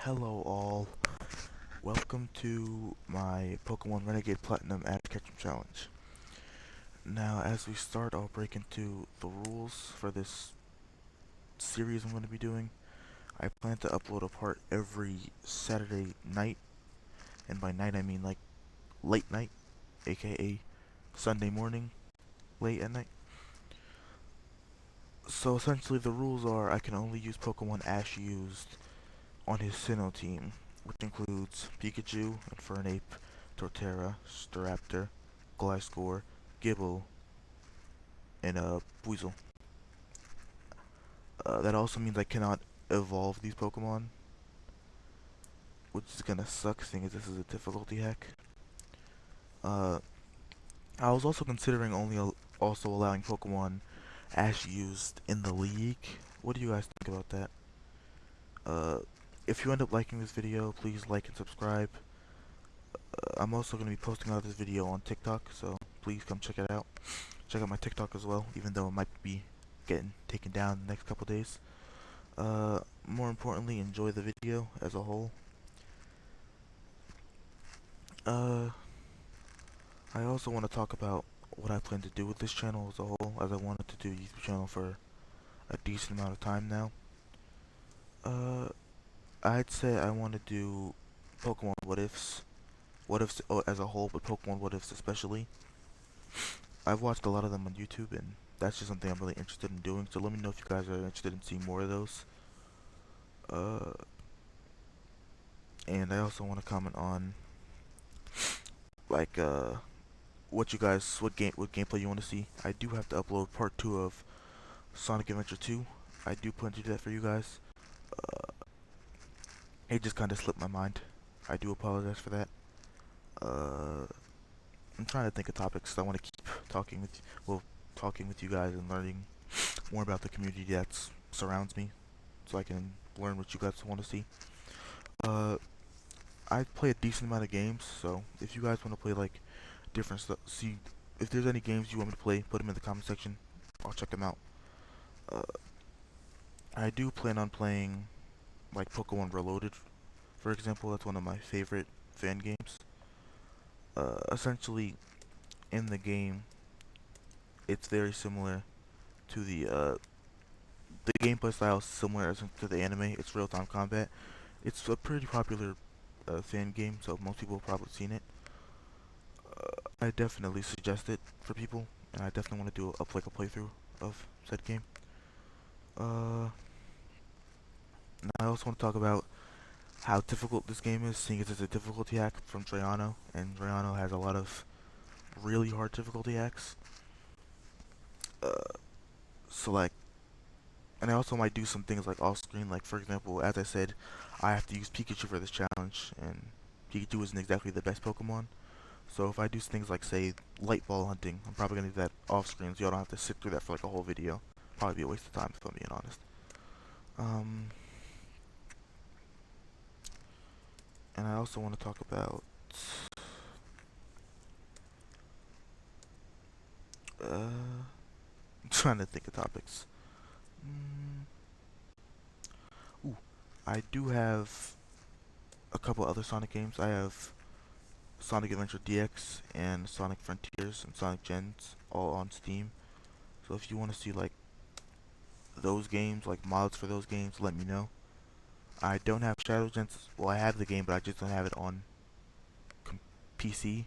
Hello all, welcome to my Pokemon Renegade Platinum Ad Catch Challenge. Now as we start, I'll break into the rules for this series I'm going to be doing. I plan to upload a part every Saturday night, and by night I mean like late night, aka Sunday morning, late at night. So essentially the rules are I can only use Pokemon Ash used on his Sinnoh team, which includes Pikachu, Infernape, Torterra, Staraptor, Gliscor, Gibble, and Buizel. That also means I cannot evolve these Pokemon, which is gonna suck seeing as this is a difficulty hack. Uh, I was also considering also allowing Pokemon Ash used in the league. What do you guys think about that? Uh, if you end up liking this video, please like and subscribe. I'm also going to be posting out this video on TikTok, so please come check it out. Check out my TikTok as well, even though it might be getting taken down the next couple days. More importantly, enjoy the video as a whole. Uh, I also want to talk about what I plan to do with this channel as a whole, as I wanted to do a YouTube channel for a decent amount of time now. I'd say I want to do Pokemon What Ifs as a whole, but Pokemon What Ifs especially. I've watched a lot of them on YouTube, and that's just something I'm really interested in doing, so let me know if you guys are interested in seeing more of those. Uh, and I also want to comment on, like, what gameplay you want to see. I do have to upload part 2 of Sonic Adventure 2. I do plan to do that for you guys. It just kind of slipped my mind. I do apologize for that. I'm trying to think of topics. I want to keep talking with you guys and learning more about the community that surrounds me, so I can learn what you guys want to see. I play a decent amount of games, so if you guys want to play like different stuff, see if there's any games you want me to play, put them in the comment section. I'll check them out. Uh, I do plan on playing like Pokemon Reloaded, for example. That's one of my favorite fan games. Essentially, in the game, it's very similar to the gameplay style is similar as to the anime. It's real-time combat. It's a pretty popular fan game, so most people have probably seen it. I definitely suggest it for people, and I definitely want to do a playthrough of said game. Uh, I also want to talk about how difficult this game is, seeing as it's a difficulty hack from Drayano, and Drayano has a lot of really hard difficulty hacks. Uh, so like, and I also might do some things like off screen, like for example, as I said, I have to use Pikachu for this challenge, and Pikachu isn't exactly the best Pokemon. So if I do things like, say, light ball hunting, I'm probably going to do that off screen, so y'all don't have to sit through that for like a whole video. Probably be a waste of time if I'm being honest. And I also want to talk about I'm trying to think of topics. Ooh, I do have a couple other Sonic games. I have Sonic Adventure DX and Sonic Frontiers and Sonic Gens all on Steam. So if you want to see like those games, like mods for those games, let me know. I don't have Shadow Gens. Well, I have the game, but I just don't have it on PC.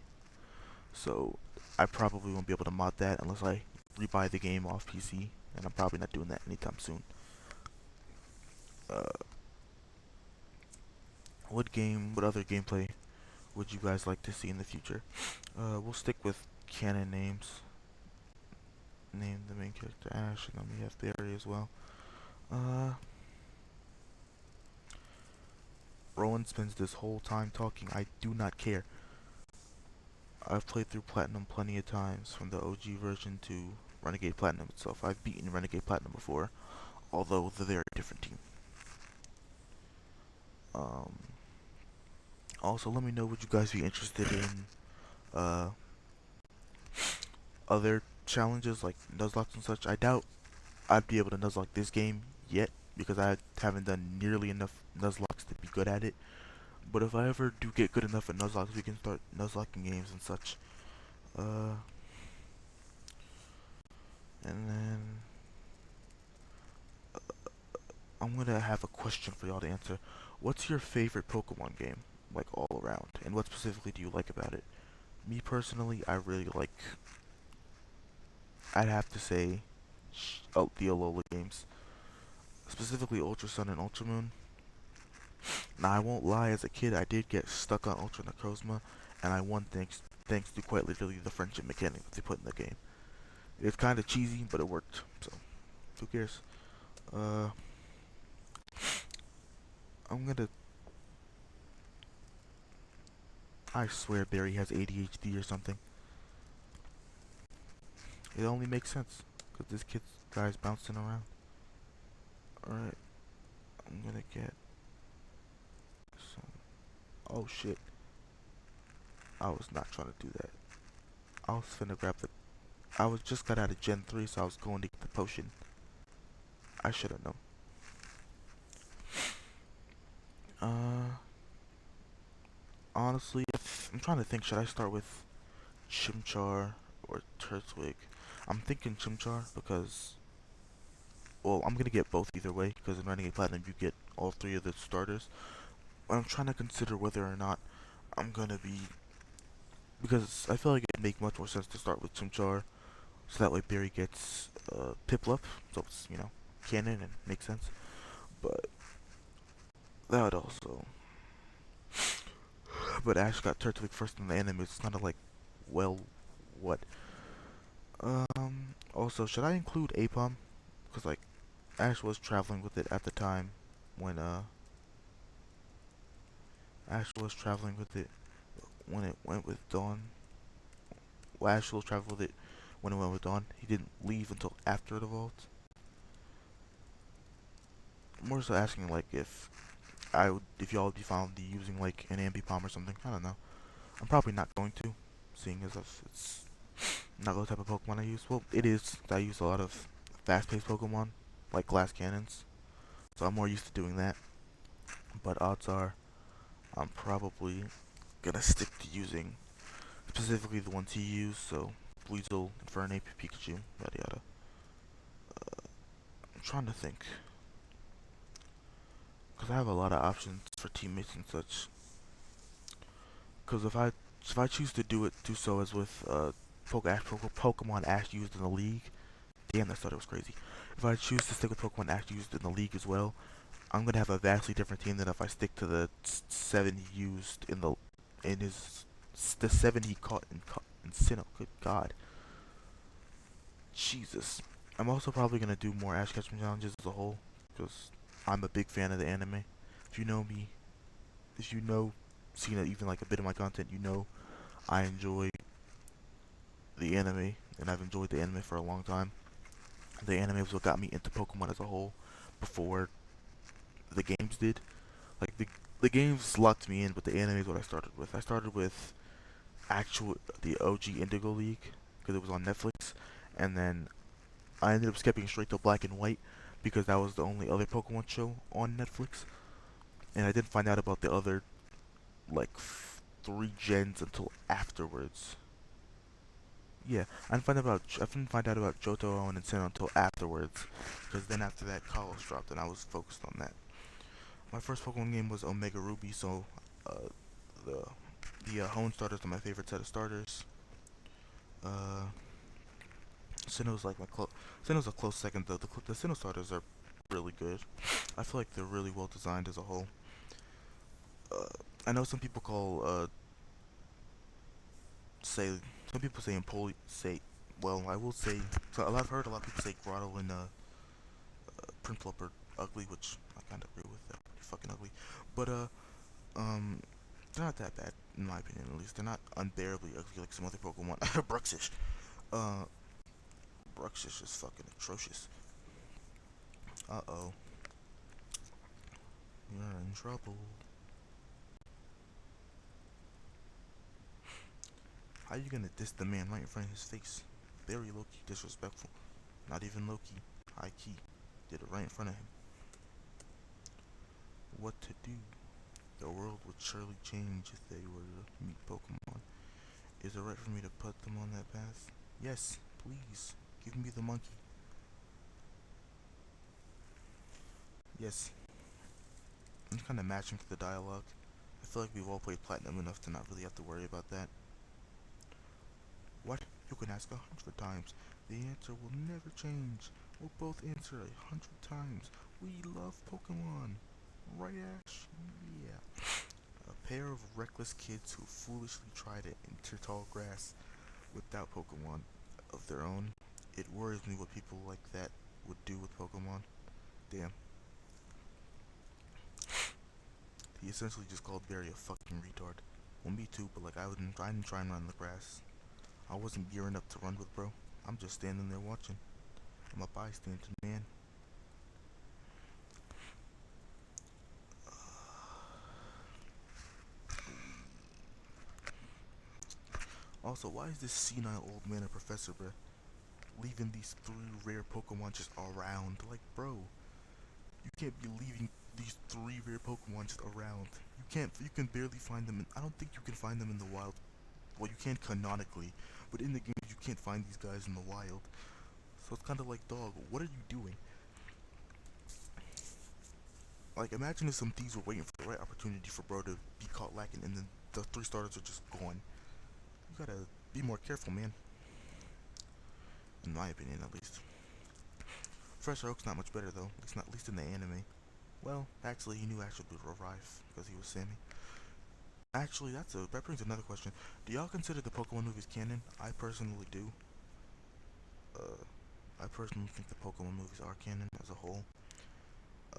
So I probably won't be able to mod that unless I rebuy the game off PC, and I'm probably not doing that anytime soon. Uh, what other gameplay would you guys like to see in the future? We'll stick with canon names. Name the main character Ash, and then we have Barry as well. Rowan spends this whole time talking. I do not care. I've played through Platinum plenty of times, from the OG version to Renegade Platinum itself. I've beaten Renegade Platinum before, although they're a different team. Also, let me know would you guys be interested in other challenges like Nuzlocke and such. I doubt I'd be able to Nuzlocke this game yet, because I haven't done nearly enough Nuzlocks to be good at it. But if I ever do get good enough at Nuzlocks, we can start Nuzlocking games and such. Uh, and then I'm gonna have a question for y'all to answer. What's your favorite Pokemon game, like all around, and what specifically do you like about it? Me personally, I really like. I'd have to say, the Alola games, specifically Ultra Sun and Ultra Moon. Now I won't lie, as a kid, I did get stuck on Ultra Necrozma, and I won thanks to quite literally the friendship mechanic that they put in the game. It's kind of cheesy, but it worked. So who cares? Uh, I'm gonna. I swear Barry has ADHD or something. It only makes sense because this guy's bouncing around. All right, I'm gonna get some. Oh shit! I was not trying to do that. I was finna grab the. I was just got out of Gen 3, so I was going to get the potion. I should have known. Uh, Honestly, I'm trying to think. Should I start with Chimchar or Turtwig? I'm thinking Chimchar because, well, I'm gonna get both either way because in Renegade Platinum you get all three of the starters. But I'm trying to consider whether or not I'm gonna be, because I feel like it'd make much more sense to start with Chimchar, so that way Barry gets Piplup, so it's canon and makes sense. But that would also, but Ash got Turtwig first in the anime. It's kind of like, well, what? Also, should I include Apom? Because like Ash was traveling with it at the time when Ash was traveling with it when it went with Dawn. Well, Ash was traveling with it when it went with Dawn. He didn't leave until after the vault. I'm more so asking like if y'all would be found using like an Ambipom or something. I don't know. I'm probably not going to, seeing as if it's not the type of Pokemon I use. Well, it is. I use a lot of fast-paced Pokemon, like glass cannons, so I'm more used to doing that. But odds are, I'm probably gonna stick to using specifically the ones he used. So Weasel, Infernape, Pikachu, yada yada. I'm trying to think, because I have a lot of options for teammates and such. Because if I choose to do so as with Pokemon Ash used in the league. Damn, that started was crazy. If I choose to stick with Pokemon Ash used in the league as well, I'm gonna have a vastly different team than if I stick to the seven he used in his the seven he caught in Sinnoh. Good God, Jesus. I'm also probably gonna do more Ash Ketchum challenges as a whole because I'm a big fan of the anime. If you know me, if you know, seen even like a bit of my content, you know I enjoy the anime and I've enjoyed the anime for a long time. The anime was what got me into Pokemon as a whole before the games did. Like the games locked me in, but the anime is what I started with. I started with the OG Indigo League because it was on Netflix, and then I ended up skipping straight to Black and White because that was the only other Pokemon show on Netflix, and I didn't find out about the other like three gens until afterwards. Yeah, I didn't find out about Johto and Sinnoh until afterwards, because then after that, Kalos dropped, and I was focused on that. My first Pokemon game was Omega Ruby, so uh, the Hone starters are my favorite set of starters. Uh, Sinnoh's like Sinnoh's a close second though. The Sinnoh starters are really good. I feel like they're really well designed as a whole. Uh, I know some people call say some people say Empoli say well I will say so I've heard a lot of people say Grotto and Prinplup are ugly, which I kind of agree with. They're pretty fucking ugly, but um they're not that bad in my opinion. At least they're not unbearably ugly like some other Pokemon. Bruxish. Uh, Bruxish is fucking atrocious. Uh oh, you're in trouble. How you gonna diss the man right in front of his face? Very low key disrespectful. Not even low key. High key. Did it right in front of him. what to do. The world would surely change if they were to meet Pokemon. Is it right for me to put them on that path? Yes, please. Give me the monkey. Yes. I'm kind of matching to the dialogue. I feel like we've all played Platinum enough to not really have to worry about that. What? You can ask 100 times. The answer will never change. We'll both answer 100 times. We love Pokemon. Right, Ash? Yeah. A pair of reckless kids who foolishly try to enter tall grass without Pokemon of their own. It worries me what people like that would do with Pokemon. Damn. He essentially just called Barry a fucking retard. Well, me too, but like I didn't try and run the grass. I wasn't gearing up to run with bro. I'm just standing there watching. I'm a bystander, man. Also, why is this senile old man a professor, bruh? Leaving these three rare Pokemon just around. Like, bro, you can't be leaving these three rare Pokemon just around. You can barely find them I don't think you can find them in the wild. Well, you can canonically, but in the game you can't find these guys in the wild. So it's kind of like, dog, what are you doing? Like, imagine if some thieves were waiting for the right opportunity for bro to be caught lacking and then the three starters are just gone. You gotta be more careful, man. In my opinion, at least. Professor Oak's not much better, though. At least in the anime. Well, actually, he knew Ash would revive because he was Sammy. Actually, that brings another question. Do y'all consider the Pokemon movies canon? I personally do. Uh, I personally think the Pokemon movies are canon as a whole.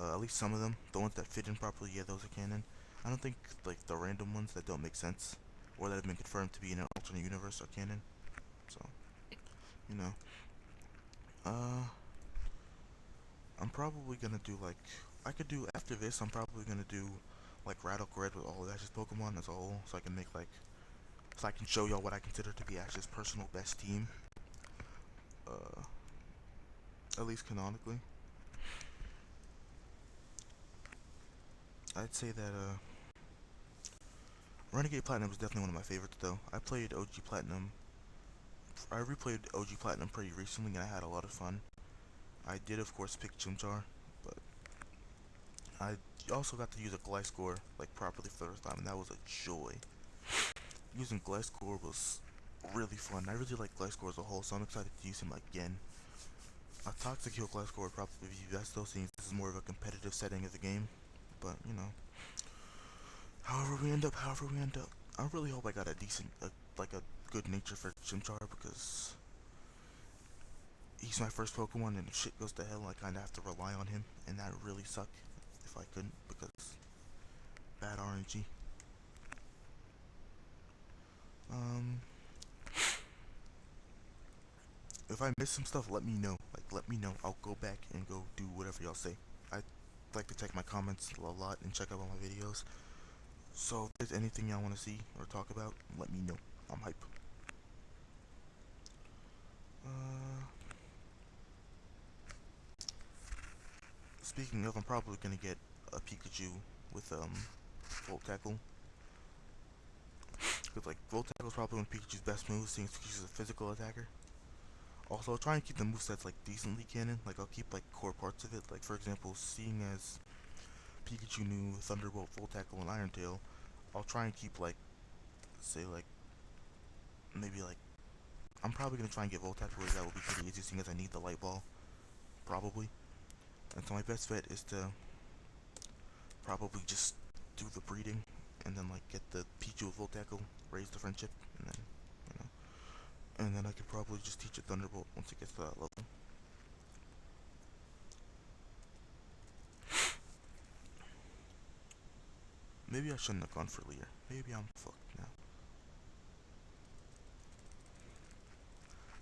At least some of them, the ones that fit in properly, yeah, those are canon. I don't think like the random ones that don't make sense or that have been confirmed to be in an alternate universe are canon. So, you know, uh, I'm probably gonna do like I could do after this. I'm probably gonna do like Radical Red with all of Ash's Pokemon as a whole, so I can make like so I can show y'all what I consider to be Ash's personal best team. Uh, at least canonically, I'd say that Renegade Platinum is definitely one of my favorites though. I played OG Platinum. I replayed OG Platinum pretty recently and I had a lot of fun. I did of course pick Chimchar, but I also got to use a Gliscor like properly for the first time and that was a joy. Using Gliscor was really fun. I really like Gliscor as a whole, so I'm excited to use him again. A Toxic Heal Gliscor would probably be best though, since this is more of a competitive setting of the game. But, you know, however we end up. I really hope I got a decent, like a good nature for Chimchar because he's my first Pokemon and if shit goes to hell, I kinda have to rely on him, and that would really suck if I couldn't because bad RNG. Um, if I miss some stuff, let me know. Like, let me know. I'll go back and go do whatever y'all say. I like to check my comments a lot and check out all my videos. So if there's anything y'all want to see or talk about, let me know. I'm hype. Uh, Speaking of, I'm probably gonna get a Pikachu with Volt Tackle. Cause like Volt Tackle is probably one of Pikachu's best moves, since Pikachu's a physical attacker. Also, I'll try and keep the movesets like decently canon. Like I'll keep like core parts of it. Like for example, seeing as Pikachu knew Thunderbolt, Volt Tackle, and Iron Tail, I'll try and keep like say like maybe like I'm probably gonna try and get Volt Tackle because that will be pretty easy, seeing as I need the Light Ball probably. And so my best bet is to probably just do the breeding and then like get the Pichu with Volt Tackle, raise the friendship, and then you know, and then I could probably just teach it Thunderbolt once it gets to that level. Maybe I shouldn't have gone for Leer. Maybe I'm fucked now.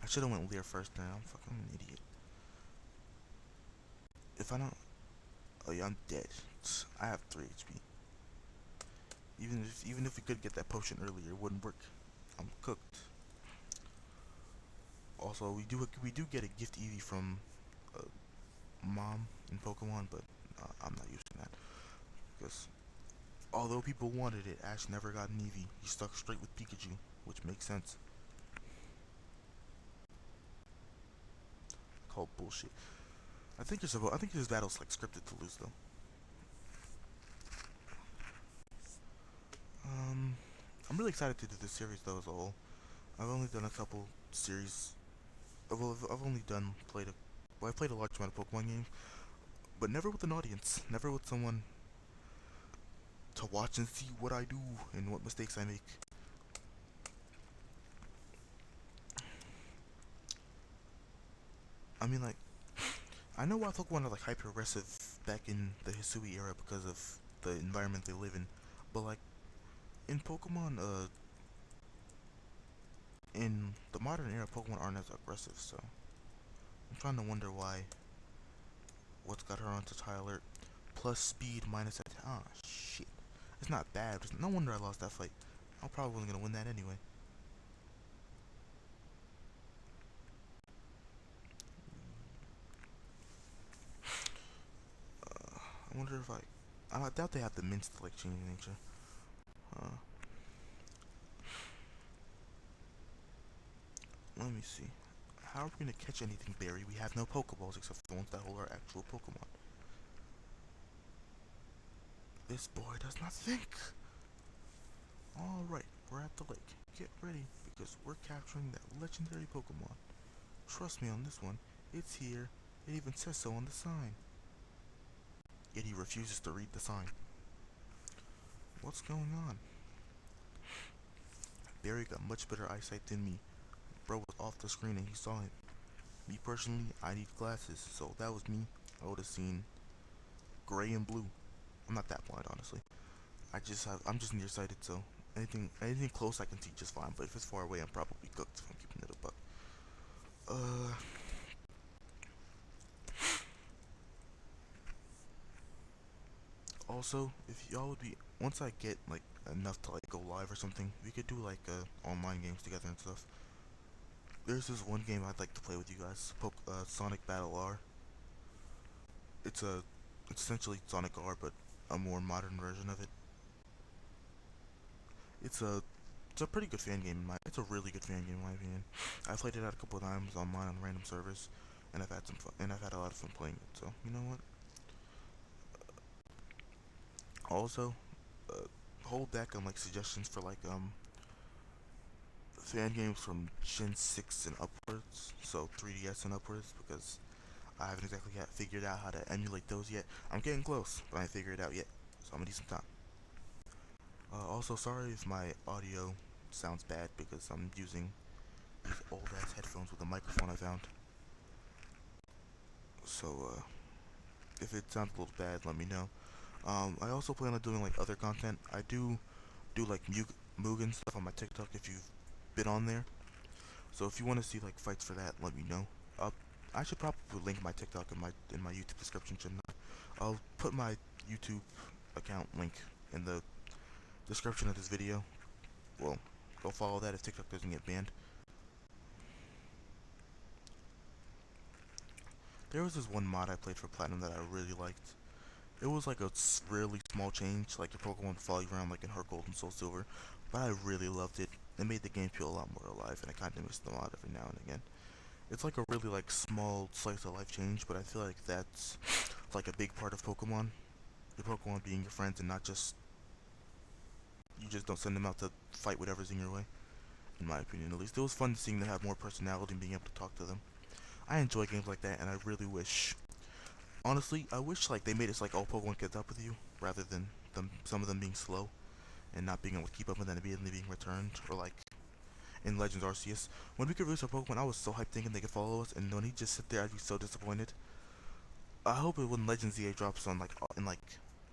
I should have went Leer first. Now I'm fucking an idiot. If I don't, oh yeah, I'm dead. I have 3 HP. Even if we could get that potion earlier, it wouldn't work. I'm cooked. Also, we do get a gift Eevee from uh, Mom in Pokemon, but I'm not using that. Because although people wanted it, Ash never got an Eevee. He stuck straight with Pikachu, which makes sense. Called bullshit. I think this battle's like scripted to lose though. Um, I'm really excited to do this series though as a whole. I've only done a couple series. I've only played a. Well, I played a large amount of Pokemon games, but never with an audience. Never with someone to watch and see what I do and what mistakes I make. I mean, like, I know why Pokemon are like hyper aggressive back in the Hisui era because of the environment they live in, but like in Pokemon, in the modern era, Pokemon aren't as aggressive. So I'm trying to wonder why. What's got her on such high alert? Plus speed minus attack. Ah, shit. It's not bad. No wonder I lost that fight. I'm probably gonna win that anyway. I wonder if I doubt they have the mints to like change nature. Uh, Let me see. How are we gonna catch anything, Barry? We have no Pokeballs except for the ones that hold our actual Pokemon. This boy does not think. Alright, we're at the lake. Get ready, because we're capturing that legendary Pokemon. Trust me on this one. It's here. It even says so on the sign. Yet he refuses to read the sign. What's going on? Barry got much better eyesight than me. Bro was off the screen and he saw him. Me personally, I need glasses, so if that was me, I would have seen gray and blue. I'm not that blind, honestly. I'm just nearsighted, so anything close I can see just fine. But if it's far away, I'm probably cooked. If I'm keeping it a buck. Uh, Also, if y'all would be once I get like enough to like go live or something, we could do like online games together and stuff. There's this one game I'd like to play with you guys. Sonic Battle R. It's a it's essentially Sonic R, but a more modern version of it. It's a it's a pretty good fan game. It's a really good fan game in my opinion. I've played it out a couple of times online on random servers, and I've had some fun. And I've had a lot of fun playing it. So you know what? Also, uh, hold back on like suggestions for like fan games from Gen 6 and upwards, so 3DS and upwards, because I haven't exactly figured out how to emulate those yet. I'm getting close, but I ain't figured it out yet, so I'm gonna need some time. Also, sorry if my audio sounds bad because I'm using these old ass headphones with a microphone I found. So, if it sounds a little bad, let me know. I also plan on doing like other content. I do like Mugen stuff on my TikTok if you've been on there. So if you want to see like fights for that, let me know. Uh, I should probably link my TikTok in my YouTube description, shouldn't I? I'll put my YouTube account link in the description of this video. Well, go follow that if TikTok doesn't get banned. There was this one mod I played for Platinum that I really liked. It was like a really small change, like your Pokemon would follow you around like in Heart Gold and Soul Silver, but I really loved it. It made the game feel a lot more alive, and I kind of miss the mod every now and again. It's like a really like small slice of life change, but I feel like that's like a big part of Pokemon. Your Pokemon being your friends and not just you just don't send them out to fight whatever's in your way. In my opinion, at least it was fun seeing them have more personality and being able to talk to them. I enjoy games like that, and I really wish, honestly, I wish like they made it so like all Pokemon kept up with you rather than some of them being slow and not being able to keep up and then immediately being returned, or like in Legends Arceus. When we could release our Pokemon, I was so hyped thinking they could follow us, and when he just sit there, I'd be so disappointed. I hope it when Legends ZA drops on like in like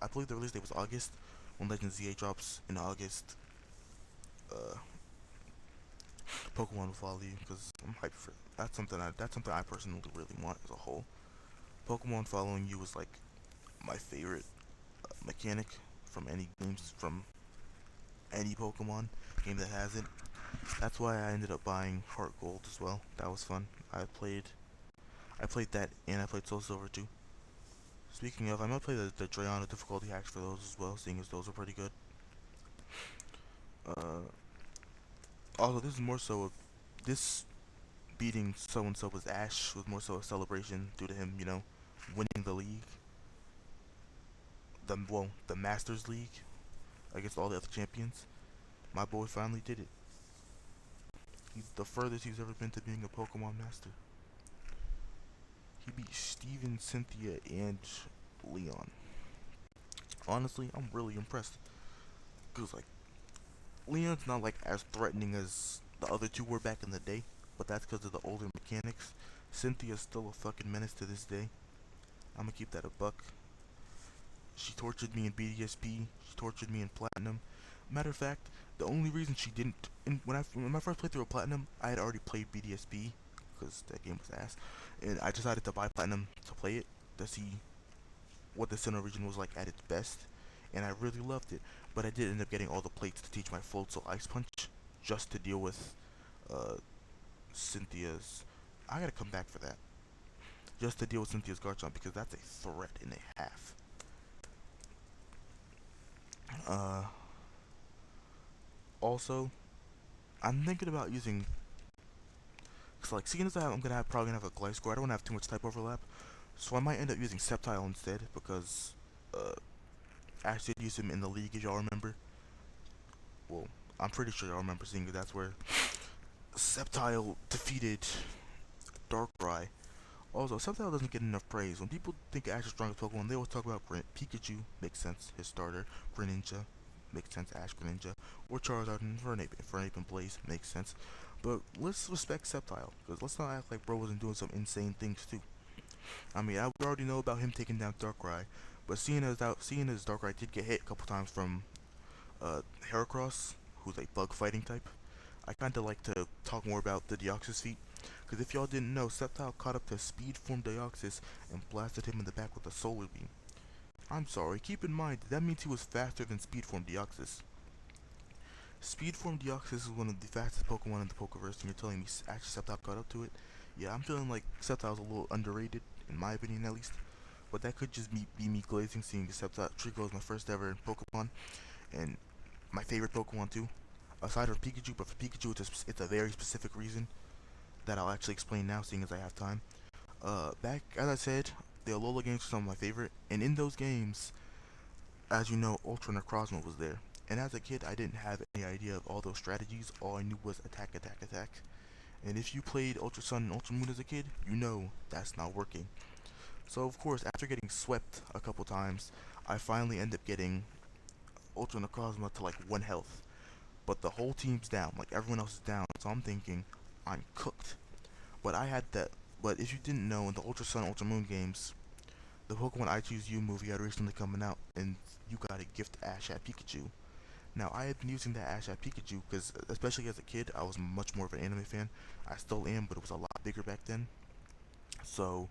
I believe the release date was August. When Legends ZA drops in August, uh, Pokemon will follow you because I'm hyped for it. That's something I personally really want as a whole. Pokemon following you is like my favorite mechanic from any games from any Pokemon game that has it. That's why I ended up buying Heart Gold as well. That was fun. I played that and I played Soul Silver too. Speaking of, I might play the Drayana difficulty hacks for those as well, seeing as those are pretty good. Uh, Also, this is more so this beating so and so with Ash was more so a celebration due to him, winning the league, the Masters League against all the other champions. My boy finally did it. He's the furthest he's ever been to being a Pokemon Master. He beat Steven, Cynthia, and Leon. Honestly, I'm really impressed. Cause like Leon's not like as threatening as the other two were back in the day, but that's because of the older mechanics. Cynthia's still a fucking menace to this day. I'm gonna keep that a buck. She tortured me in BDSP. She tortured me in Platinum. Matter of fact, the only reason she didn't, when my first playthrough of Platinum, I had already played BDSP because that game was ass, and I decided to buy Platinum to play it to see what the Sinnoh region was like at its best, and I really loved it. But I did end up getting all the plates to teach my Floatzel Ice Punch just to deal with uh, Cynthia's. I gotta come back for that. Just to deal with Cynthia's Garchomp because that's a threat and a half. Uh, Also, I'm thinking about using. Cause like seeing as I'm gonna have probably gonna have a Gliscor, I don't wanna have too much type overlap, so I might end up using Sceptile instead because uh, Ash did use him in the league, if y'all remember. Well, I'm pretty sure y'all remember seeing that that's where Sceptile defeated Darkrai. Also, Sceptile doesn't get enough praise. When people think Ash's strongest Pokemon, they always talk about Pikachu, makes sense, his starter, Greninja, makes sense, Ash Greninja, or Charizard and Fernape and Blaze, makes sense. But let's respect Sceptile, because let's not act like bro wasn't doing some insane things too. I mean, I already know about him taking down Darkrai, but seeing as Darkrai did get hit a couple times from Heracross, who's a bug fighting type, I kinda like to talk more about the Deoxys feat, because if y'all didn't know, Sceptile caught up to Speed Form Deoxys and blasted him in the back with a Solar Beam. I'm sorry, keep in mind, that means he was faster than Speed Form Deoxys. Speed Form Deoxys is one of the fastest Pokemon in the Pokeverse, and you're telling me actually Sceptile caught up to it? Yeah, I'm feeling like Sceptile's a little underrated, in my opinion at least. But that could just be me glazing, seeing Sceptile Trico is my first ever Pokemon, and my favorite Pokemon too. Aside from Pikachu, but for Pikachu, it's a very specific reason that I'll actually explain now, seeing as I have time. Back, as I said, the Alola games were some of my favorite, and in those games, as you know, Ultra Necrozma was there. And as a kid, I didn't have any idea of all those strategies. All I knew was attack, attack, attack. And if you played Ultra Sun and Ultra Moon as a kid, you know that's not working. So of course, after getting swept a couple times, I finally end up getting Ultra Necrozma to like 1 health. But the whole team's down, like everyone else is down. So I'm thinking, I'm cooked. But I had that. But if you didn't know, in the Ultra Sun, Ultra Moon games, the Pokemon I Choose You movie had recently coming out, and you got to gift Ash at Pikachu. Now, I had been using that Ash at Pikachu because, especially as a kid, I was much more of an anime fan. I still am, but it was a lot bigger back then. So,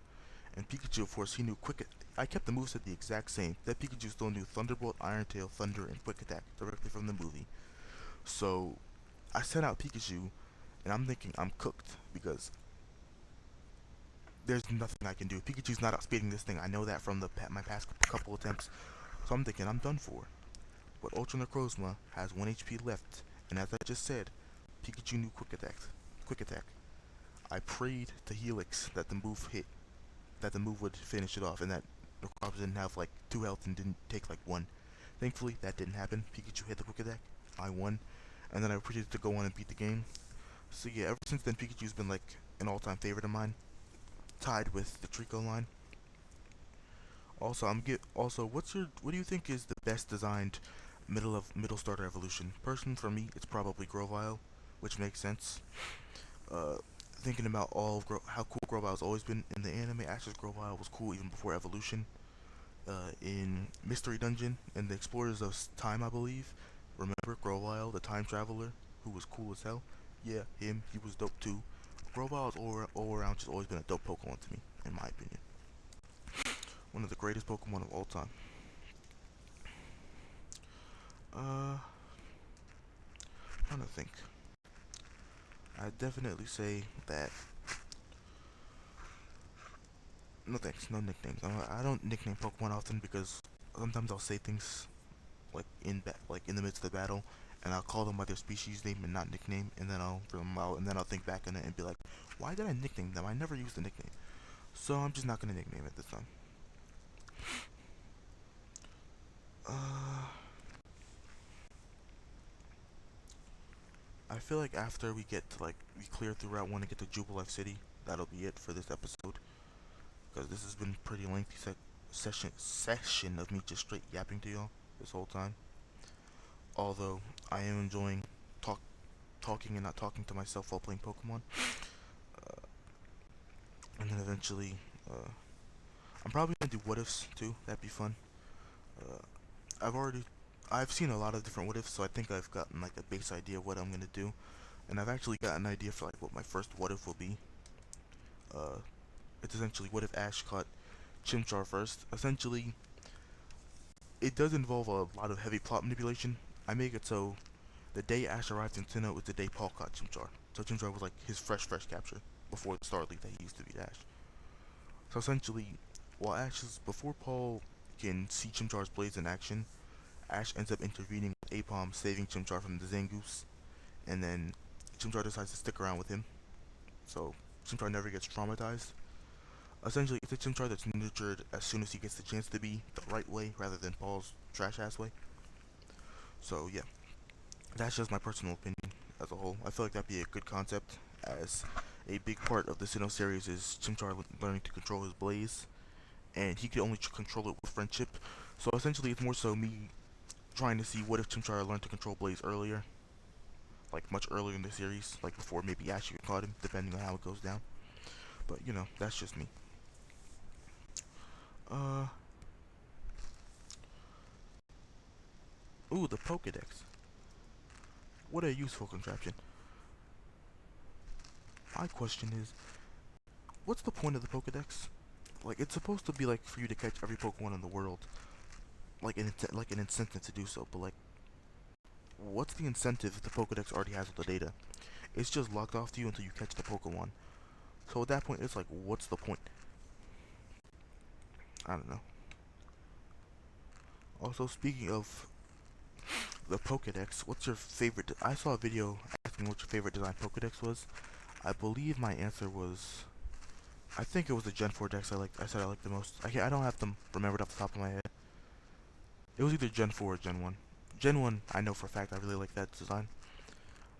and Pikachu, of course, he knew Quick. I kept the moveset the exact same. That Pikachu still knew Thunderbolt, Iron Tail, Thunder, and Quick Attack directly from the movie. So, I sent out Pikachu, and I'm thinking I'm cooked because there's nothing I can do. Pikachu's not outspeeding this thing. I know that from my past couple attempts. So I'm thinking I'm done for. But Ultra Necrozma has 1 HP left, and as I just said, Pikachu knew Quick Attack. Quick Attack. I prayed to Helix that the move would finish it off, and that Necrozma didn't have like 2 health and didn't take like 1. Thankfully, that didn't happen. Pikachu hit the Quick Attack. I won, and then I proceeded to go on and beat the game. So yeah, ever since then, Pikachu's been like an all-time favorite of mine, tied with the Trico line. Also, what do you think is the best designed middle starter evolution? Personally, for me, it's probably Grovyle, which makes sense. Uh, Thinking about how cool Grovyle's always been in the anime, Ash's Grovyle was cool even before evolution. In Mystery Dungeon in the Explorers of Time, I believe. Remember Grovyle, the time traveler, who was cool as hell? Yeah, him. He was dope too. Grovyle's all around just always been a dope Pokemon to me, in my opinion. One of the greatest Pokemon of all time. Uh, Trying to think. I'd definitely say that No thanks, no nicknames. I don't nickname Pokemon often because sometimes I'll say things like like in the midst of the battle, and I'll call them by their species name and not nickname, and then I'll bring them out, and then I'll think back on it and be like, why did I nickname them? I never used a nickname, so I'm just not gonna nickname it this time. Uh, I feel like after we get to we clear through Route 1 and get to Jubilife City, that'll be it for this episode, because this has been pretty lengthy session of me just straight yapping to y'all this whole time. Although I am enjoying talk talking and not talking to myself while playing Pokemon, and then eventually, uh, I'm probably gonna do what ifs too. That'd be fun. Uh, I've already, I've seen a lot of different what ifs, so I think I've gotten like a base idea of what I'm gonna do, and I've actually got an idea for like what my first what if will be. Uh, it's essentially what if Ash caught Chimchar first. Essentially, it does involve a lot of heavy plot manipulation. I make it so the day Ash arrived in Sinnoh was the day Paul caught Chimchar. So Chimchar was like his fresh capture before the Starly that he used to beat Ash. So essentially, while Ash is before Paul can see Chimchar's blades in action, Ash ends up intervening with Apom, saving Chimchar from the Zangoose, and then Chimchar decides to stick around with him, so Chimchar never gets traumatized. Essentially, it's a Chimchar that's nurtured as soon as he gets the chance to be the right way, rather than Paul's trash ass way. So yeah, that's just my personal opinion as a whole. I feel like that'd be a good concept, as a big part of the Sinnoh series is Chimchar learning to control his blaze, and he can only control it with friendship. So essentially, it's more so me trying to see what if Chimchar learned to control Blaze earlier, like much earlier in the series, like before maybe Ash even caught him, depending on how it goes down. But you know, that's just me. Uh, ooh, the Pokedex. What a useful contraption. My question is, what's the point of the Pokedex? Like, it's supposed to be like for you to catch every Pokemon in the world, like an incentive to do so. But like, what's the incentive if the Pokedex already has all the data? It's just locked off to you until you catch the Pokemon. So at that point, it's like, what's the point? I don't know. Also, speaking of the Pokedex, what's your favorite? I saw a video asking what your favorite design Pokedex was. I believe my answer was, I think it was the Gen 4 Dex I said I liked the most. I don't have them remembered off the top of my head. It was either Gen 4 or Gen 1. Gen 1, I know for a fact I really like that design.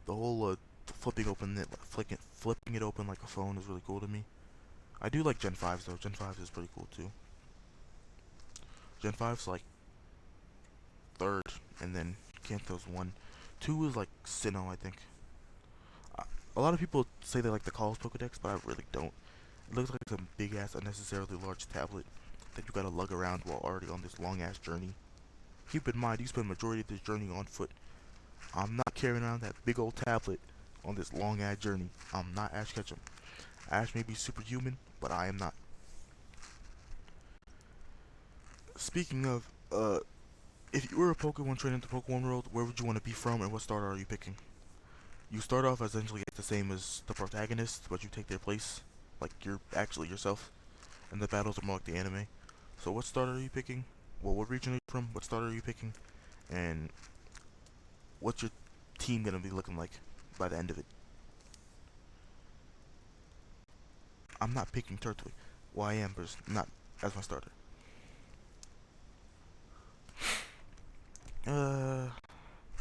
The whole flipping it open like a phone is really cool to me. I do like Gen 5s though. Gen 5 is pretty cool too. Gen 5's like third, and then Kanto's 1. 2 is like Sinnoh, I think. A lot of people say they like the Calls Pokedex, but I really don't. It looks like some big ass, unnecessarily large tablet that you gotta lug around while already on this long ass journey. Keep in mind, you spend majority of this journey on foot. I'm not carrying around that big old tablet on this long ass journey. I'm not Ash Ketchum. Ash may be superhuman, but I am not. Speaking of, if you were a Pokemon trainer in the Pokemon world, where would you want to be from, and what starter are you picking? You start off essentially the same as the protagonist, but you take their place, like you're actually yourself, and the battles are more like the anime. So what starter are you picking? Well, what region are you from? What starter are you picking? And what's your team gonna be looking like by the end of it? I'm not picking Turtwig. Well, I am, but it's not as my starter. Uh,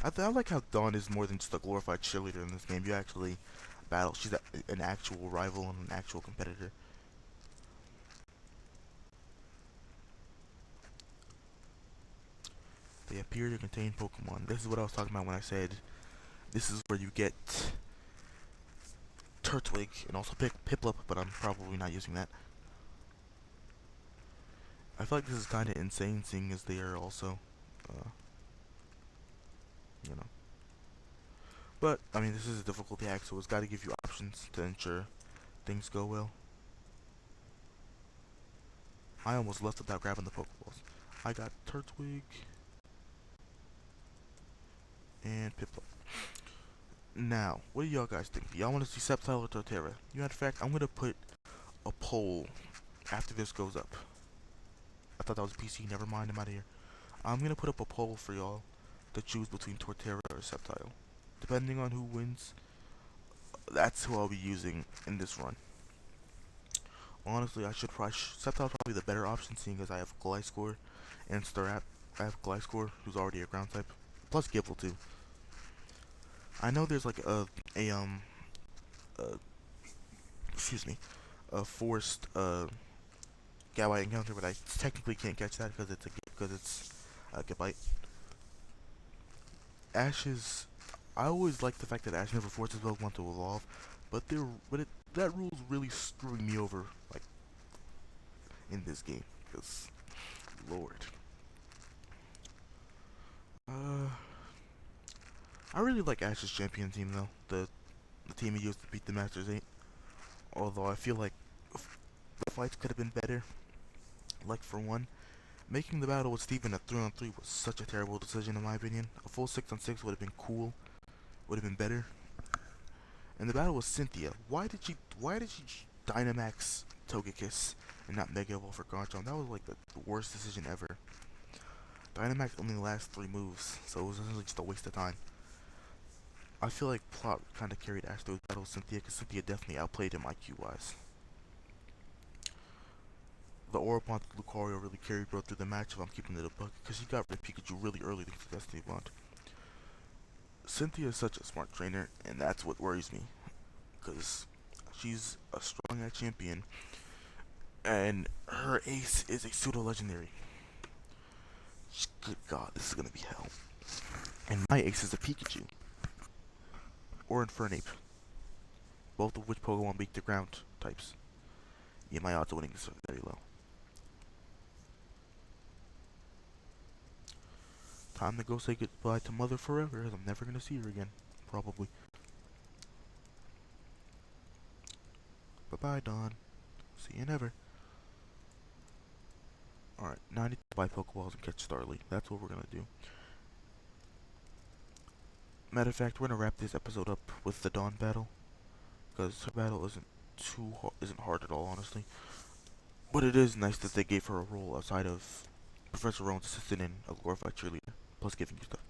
I like how Dawn is more than just a glorified cheerleader in this game. You actually battle. She's an actual rival and an actual competitor. They appear to contain Pokemon. This is what I was talking about when I said this is where you get Turtwig and also Piplup, but I'm probably not using that. I feel like this is kind of insane, seeing as they are also, uh, you know. But I mean, this is a difficulty hack, so it's got to give you options to ensure things go well. I almost left without grabbing the Pokeballs. I got Turtwig and Piplup. Now, what do y'all guys think? Y'all want to see Sceptile or Torterra? You know, in fact, I'm gonna put a poll after this goes up. I thought that was PC. Never mind. I'm out of here. I'm gonna put up a poll for y'all to choose between Torterra or Sceptile. Depending on who wins, that's who I'll be using in this run. Honestly, Sceptile's probably the better option, seeing as I have Gliscor and Starap. I have Gliscor, who's already a ground type, plus Gible too. I know there's like uh, excuse me, a forced Gabite encounter, but I technically can't catch that because it's a Gabite. Ash's, I always like the fact that Ash never forces Pokemon to evolve, that rule's really screwing me over, like, in this game, because, Lord. Uh, I really like Ash's champion team, though, the team he used to beat the Masters 8, although I feel like the fights could have been better. Like, for one, making the battle with Steven a 3-on-3 was such a terrible decision in my opinion. A full 6-on-6 would have been cool, would have been better. And the battle with Cynthia, why did she Dynamax Togekiss and not Mega Evolve for Garchomp? That was like the worst decision ever. Dynamax only lasts 3 moves, so it was essentially just a waste of time. I feel like Plot kind of carried Ash through the battle with Cynthia, because Cynthia definitely outplayed him IQ-wise. The Orapont Lucario really carried Bro through the match if I'm keeping it a buck, because he got rid of Pikachu really early thanks to Destiny Bond. Cynthia is such a smart trainer, and that's what worries me, because she's a strong champion, and her ace is a pseudo-legendary. Good God, this is gonna be hell. And my ace is a Pikachu. Or Infernape. Both of which Pokemon beat the ground types. Yeah, my odds of winning is very low. Time to go say goodbye to Mother forever, as I'm never gonna see her again. Probably. Bye-bye, Dawn. See you never. Alright, now I need to buy Pokeballs and catch Starly. That's what we're gonna do. Matter of fact, we're gonna wrap this episode up with the Dawn battle, because her battle isn't hard at all, honestly. But it is nice that they gave her a role outside of Professor Rowan's assistant and a glorified cheerleader, plus giving you stuff.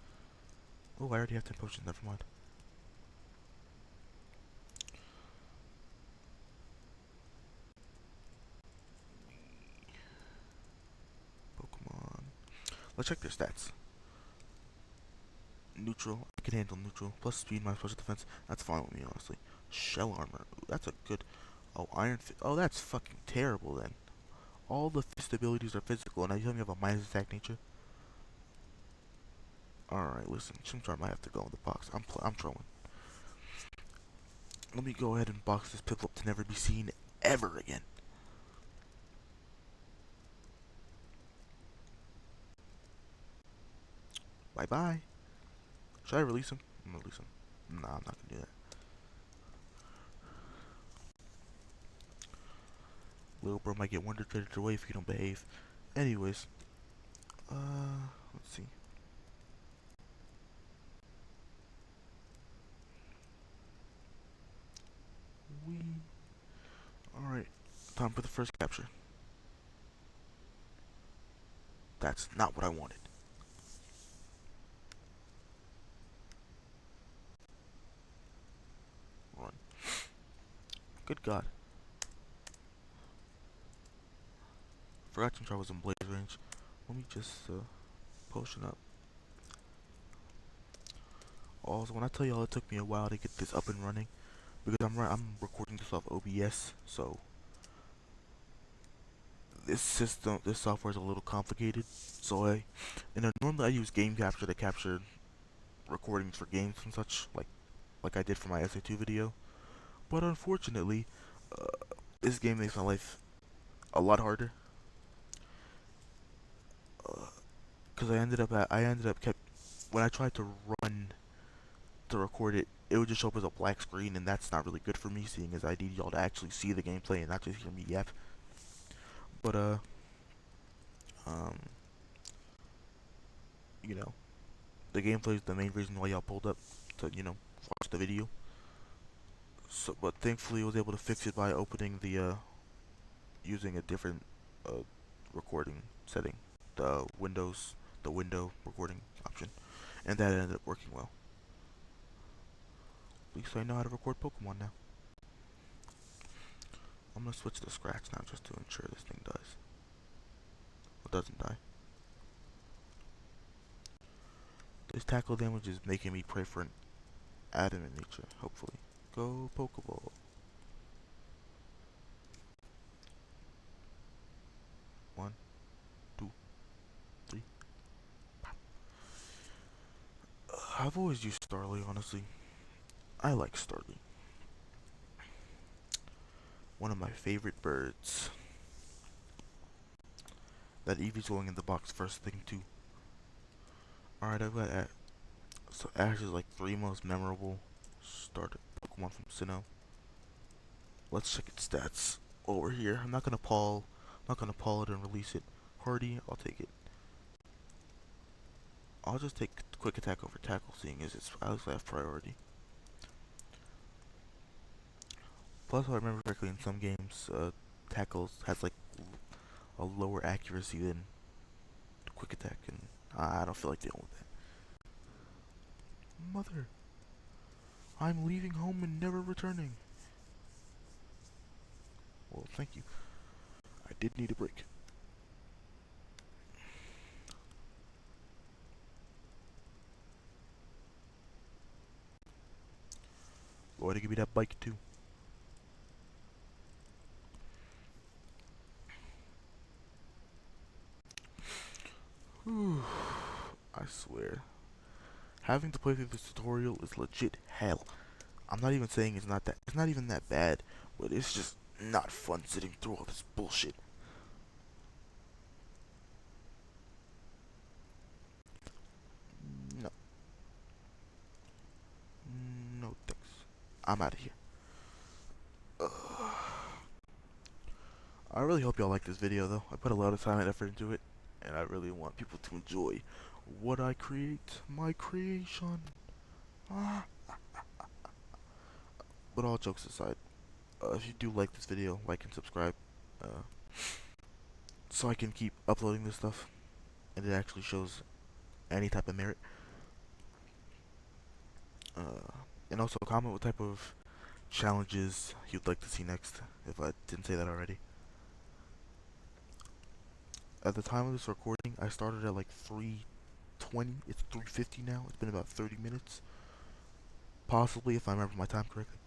Oh, I already have 10 potions, never mind. Pokemon. Let's check their stats. Neutral, I can handle neutral, plus speed, my special defense, that's fine with me, honestly. Shell armor, ooh, that's a good... Oh, Iron Fist, oh, that's fucking terrible then. All the fist abilities are physical, and now you tell me you have a minus attack nature? Alright, listen, Chimchar might have to go in the box, I'm trolling. Let me go ahead and box this Piplup to never be seen ever again. Bye-bye. Should I release him? I'm gonna release him. Nah, I'm not gonna do that. Little bro might get Wonder Traded away if you don't behave. Anyways, let's see. Alright, time for the first capture. That's not what I wanted. Run. Good God. Forgot Chimchar was in blaze range. Let me just, potion up. Also, when I tell y'all it took me a while to get this up and running, because I'm recording this off OBS, so this software is a little complicated. So normally I use Game Capture to capture recordings for games and such, like I did for my SA2 video. But unfortunately, uh, this game makes my life a lot harder. Cause when I tried to run to record it, it would just show up as a black screen, and that's not really good for me, seeing as I need y'all to actually see the gameplay and not just hear me yap. But um, you know, the gameplay is the main reason why y'all pulled up to watch the video. So, but thankfully, I was able to fix it by opening the using a different recording setting, the Windows, the window recording option, and that ended up working well. At least I know how to record Pokemon now. I'm gonna switch to Scratch now just to ensure this thing dies. It doesn't die. This tackle damage is making me pray for an adamant nature, hopefully. Go Pokeball. One, two, three. I've always used Starly, honestly. I like Starly. One of my favorite birds. That Eevee's going in the box first thing too. Alright, I've got Ash. So Ash is like 3 most memorable starter Pokemon from Sinnoh. Let's check its stats over here. I'm not gonna paul it and release it. Hardy, I'll take it. I'll just take quick attack over tackle, seeing as it's obviously have priority. Plus, if I remember correctly, in some games, tackles has like a lower accuracy than quick attack, and I don't feel like dealing with that. Mother, I'm leaving home and never returning. Well, thank you. I did need a break. Go ahead and give me that bike too. Whew. I swear, having to play through this tutorial is legit hell. I'm not even saying it's not even that bad, but it's just not fun sitting through all this bullshit. No. No thanks. I'm out of here. I really hope y'all like this video though. I put a lot of time and effort into it, and I really want people to enjoy what I create, my creation. Ah. But all jokes aside, if you do like this video, like and subscribe, uh, so I can keep uploading this stuff, and it actually shows any type of merit. And also comment what type of challenges you'd like to see next, if I didn't say that already. At the time of this recording, I started at like 3:20. It's 3:50 now. It's been about 30 minutes. Possibly, if I remember my time correctly.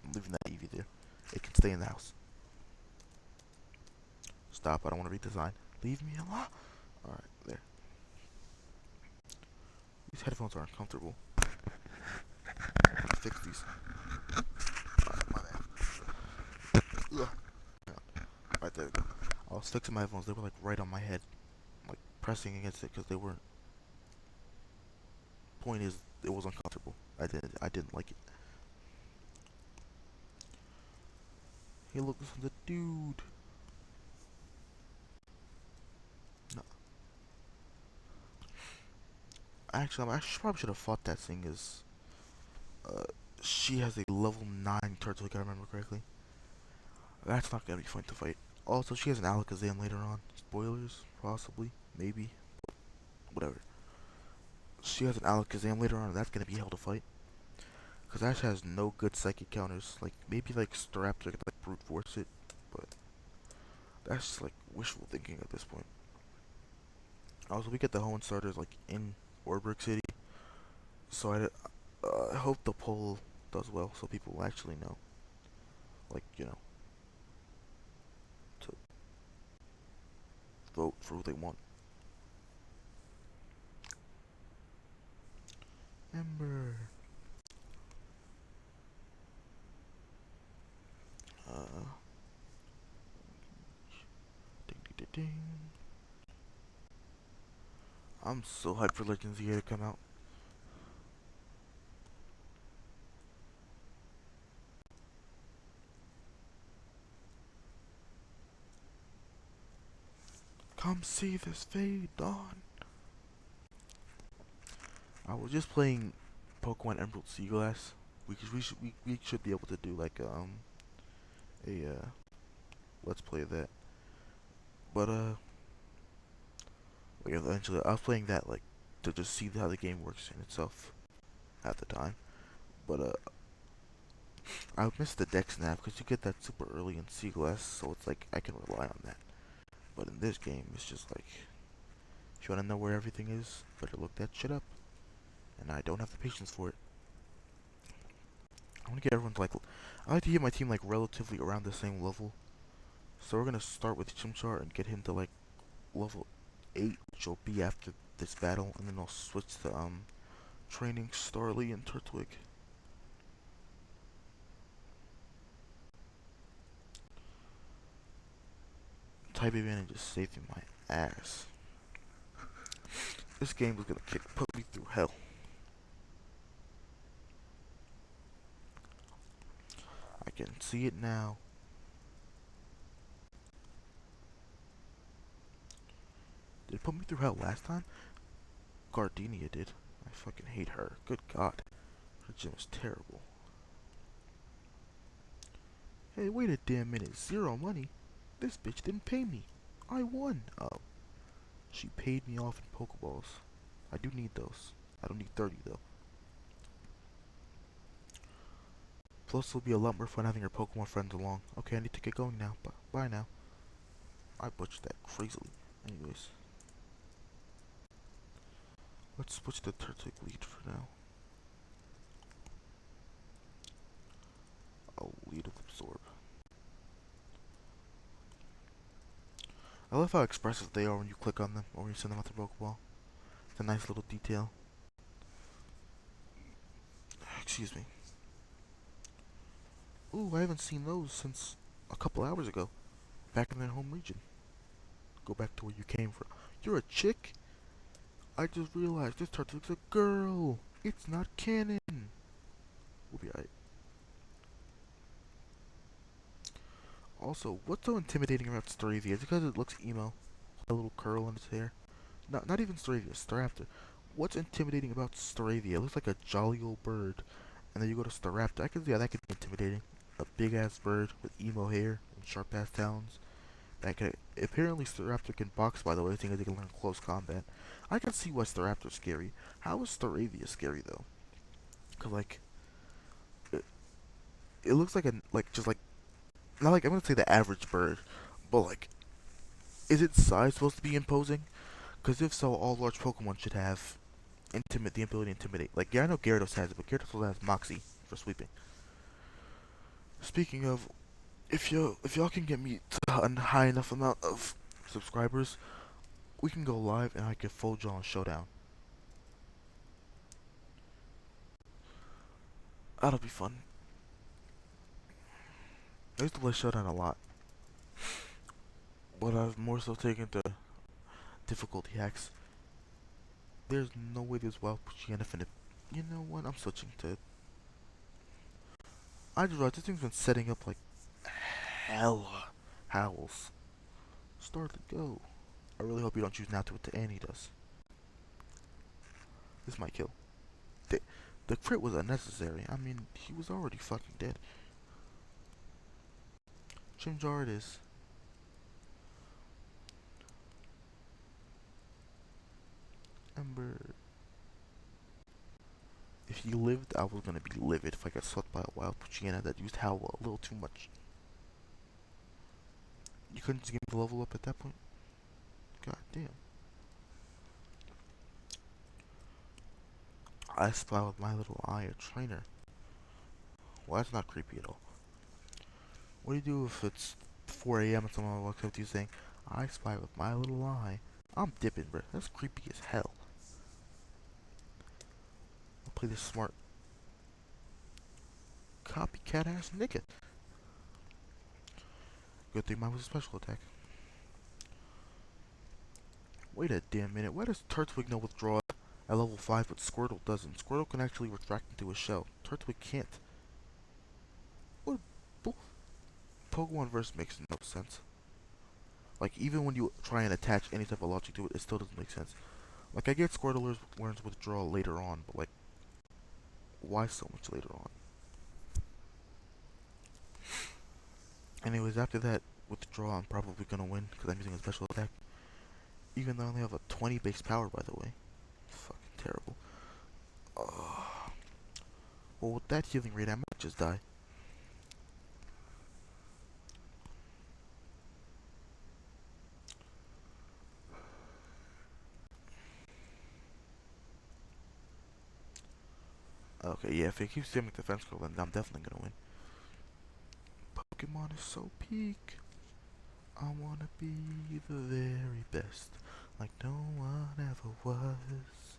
I'm leaving that Eevee there. It can stay in the house. Stop, I don't want to read the sign. Leave me alone. Alright, there. These headphones are uncomfortable. Let's fix these. Alright, my bad. Ugh. Alright, there we go. I was fixing my headphones. They were like right on my head. Like pressing against it because they weren't. Point is, it was uncomfortable. I didn't like it. Hey, look, this is the dude. No. Actually, probably should have fought that thing as uh, she has a level 9 turtle, if I remember correctly. That's not gonna be fun to fight. Also, she has an Alakazam later on. Spoilers, possibly, maybe, whatever. She has an Alakazam later on, and that's gonna be hell to fight. Cause Ash has no good psychic counters. Like maybe like Staraptor could like brute force it, but that's just like wishful thinking at this point. Also, we get the Hoenn starters like in Orbrick City, so I hope the poll does well, so people will actually know, like to vote for who they want. Ember. Uh, ding ding ding ding. I'm so hyped for Legends Year to come out. Come see this fade dawn. I was just playing Pokemon Emerald Sea Glass. We should be able to do like a let's play of that. But like eventually I was playing that like to just see how the game works in itself at the time. But I missed the deck snap because you get that super early in Sea Glass, so it's like I can rely on that. But in this game, it's just like if you want to know where everything is, better look that shit up. And I don't have the patience for it. I want to get everyone's like I like to get my team like relatively around the same level. So we're gonna start with Chimchar and get him to like level 8, which will be after this battle, and then I'll switch to training Starly and Turtwig. Type advantage just saved me my ass. This game was gonna put me through hell. I can see it now. Did it put me through hell last time? Gardenia did. I fucking hate her. Good god. Her gym is terrible. Hey, wait a damn minute. Zero money? This bitch didn't pay me. I won. Oh. She paid me off in Pokeballs. I do need those. I don't need 30 though. Plus it'll be a lot more fun having your Pokemon friends along. Okay, I need to get going now. Bye now. I butchered that crazily. Anyways. Let's switch to Turtwig lead for now. I'll lead with Absorb. I love how expressive they are when you click on them or when you send them out to Pokeball. It's a nice little detail. Excuse me. Ooh, I haven't seen those since a couple hours ago. Back in their home region. Go back to where you came from. You're a chick? I just realized this Turtwig's a girl. It's not canon. We'll be alright. Also, what's so intimidating about Staravia? Is it because it looks emo? A little curl in its hair? Not even Staravia, Staraptor. What's intimidating about Staravia? It looks like a jolly old bird. And then you go to Staraptor. I can see how that could be intimidating. A big ass bird with emo hair and sharp ass talons. That can, apparently Staraptor can box, by the way, seeing as they can learn close combat. I can see why Staraptor's scary. How is Staravia scary though? Cause like it looks like just like not like I'm gonna say the average bird, but like is its size supposed to be imposing? Cause if so, all large Pokemon should have the ability to intimidate. Like yeah, I know Gyarados has it, but Gyarados also has Moxie for sweeping. Speaking of, if y'all can get me to a high enough amount of subscribers, we can go live and I can full draw on Showdown. That'll be fun. I used to play Showdown a lot, but I've more so taken to difficulty hacks. There's no way there's Wild Poochyena finna. You know what? I'm switching to. I just realized this thing's been setting up like hella howls. Start to go. I really hope you don't choose now to it to Annie does. This might kill. The crit was unnecessary. I mean, he was already fucking dead. Chimjar it is. Ember. If he lived, I was gonna be livid if I got swept by a Wild Poochyena that used Howl a little too much. You couldn't just give me the level up at that point? God damn. I spy with my little eye a trainer. Well, that's not creepy at all. What do you do if it's 4 a.m. and someone walks up to you saying, I spy with my little eye? I'm dipping, bro. That's creepy as hell. I'll play this smart copycat ass nigga. Good thing mine was a special attack. Wait a damn minute. Why does Turtwig know withdraw at level 5 but Squirtle doesn't? Squirtle can actually retract into a shell. Turtwig can't. What bull? Pokemon verse makes no sense. Like, even when you try and attach any type of logic to it, it still doesn't make sense. Like, I get Squirtle learns withdrawal later on, but like, why so much later on? Anyways, after that withdrawal, I'm probably gonna win because I'm using a special attack. Even though I only have a 20 base power, by the way. Fucking terrible. Well, with that healing rate, I might just die. Okay, yeah, if it keeps giving defense curl, then I'm definitely gonna win. Pokemon is so peak. I wanna be the very best, like no one ever was.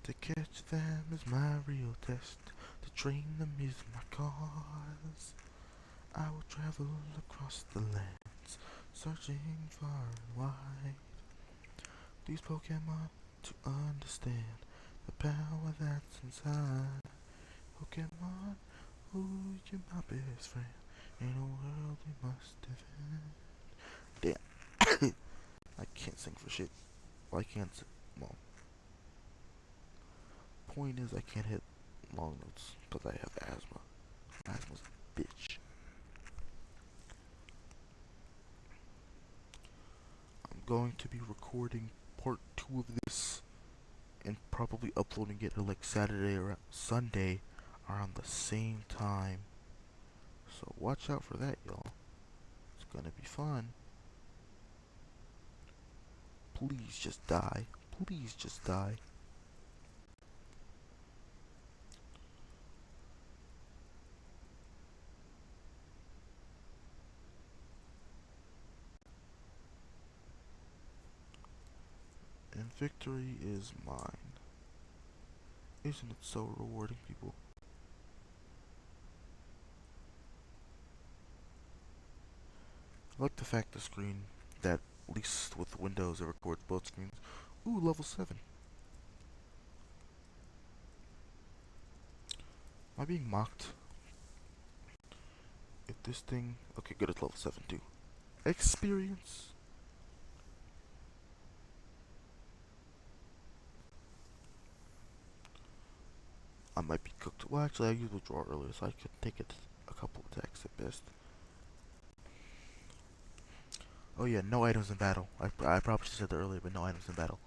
To catch them is my real test. To train them is my cause. I will travel across the lands, searching far and wide. These Pokemon to understand the power that's inside. Pokemon, ooh, you're my best friend. In a world we must defend. Damn, I can't sing for shit. Well, I can't. Well, point is, I can't hit long notes because I have asthma. Asthma's a bitch. I'm going to be recording part 2 of this and probably uploading it like Saturday or Sunday around the same time. So watch out for that, y'all. It's gonna be fun. Please just die. Please just die. And victory is mine. Isn't it so rewarding, people? I like the fact the screen that, at least with Windows, it records both screens. Ooh, level 7. Am I being mocked? If this thing... Okay, good, it's level 7 too. Experience! I might be cooked. Well, actually, I used withdraw earlier, so I could take it a couple attacks at best. Oh yeah, no items in battle. I probably should have said that earlier, but no items in battle.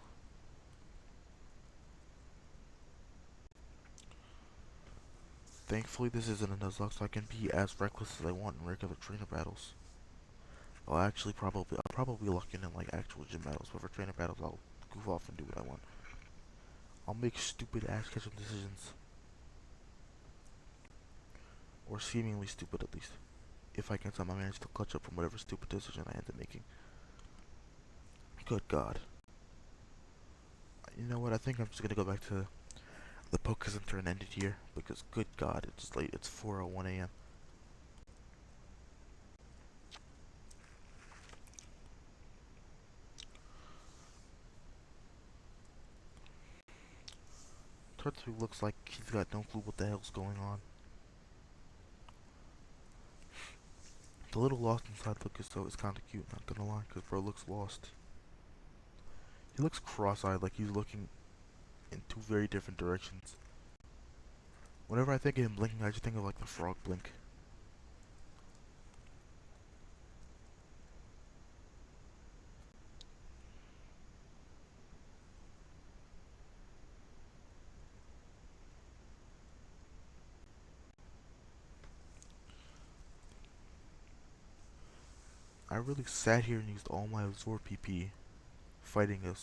Thankfully, this isn't a Nuzlocke, so I can be as reckless as I want in regular trainer battles. I'll actually I'll probably lock in like actual gym battles, but for trainer battles, I'll goof off and do what I want. I'll make stupid ass catching decisions. Or seemingly stupid at least. If I can somehow manage to clutch up from whatever stupid decision I end up making. Good God. You know what, I think I'm just gonna go back to the poke hasn't turned ended here, because good God, it's late, it's 4:01 a.m. Turtle looks like he's got no clue what the hell's going on. The little lost inside look is kinda cute, not gonna lie, cause bro looks lost. He looks cross-eyed, like he's looking in two very different directions. Whenever I think of him blinking, I just think of like the frog blink. I really sat here and used all my absorb PP fighting a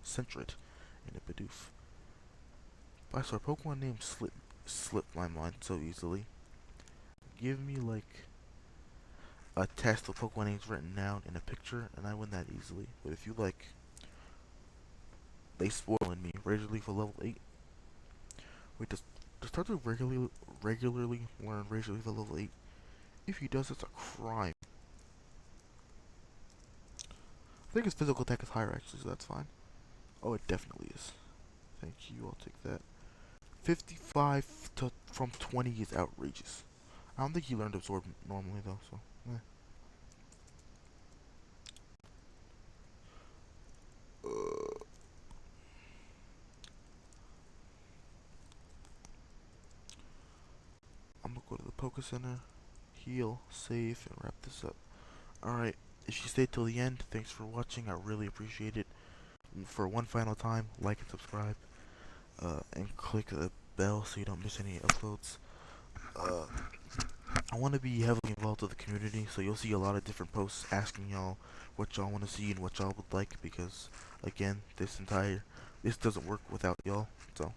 Sentret in a Bidoof. I saw a Pokemon name slipped my mind so easily. Give me like a test of Pokemon names written down in a picture and I win that easily. But if you like, they spoiling me. Razor Leaf for level 8. Wait, does Starter regularly learn Razor Leaf at level 8? If he does, it's a crime. I think his physical attack is higher actually, so that's fine. Oh, it definitely is. Thank you, I'll take that. 55 from 20 is outrageous. I don't think he learned Absorb normally though, so eh. focus center, heal, save, and wrap this up. Alright, if you stayed till the end, thanks for watching. I really appreciate it. For one final time, like and subscribe, and click the bell so you don't miss any uploads. Uh, I want to be heavily involved with the community, so you'll see a lot of different posts asking y'all what y'all want to see and what y'all would like, because, again, this doesn't work without y'all, so.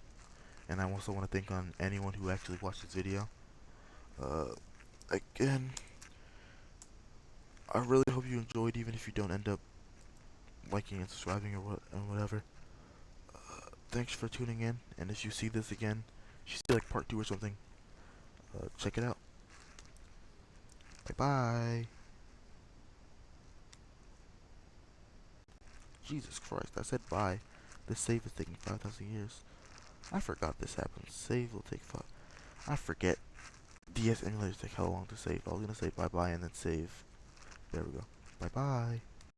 And I also want to thank on anyone who actually watched this video. Again, I really hope you enjoyed, even if you don't end up liking and subscribing or whatever. Thanks for tuning in, and if you see this again, if you see like part 2 or something, check it out. Bye bye. Jesus Christ, I said bye. This save is taking 5,000 years. I forgot this happens. Save will take 5. I forget. DS emulators take how long to save. I was gonna say bye bye and then save. There we go. Bye bye.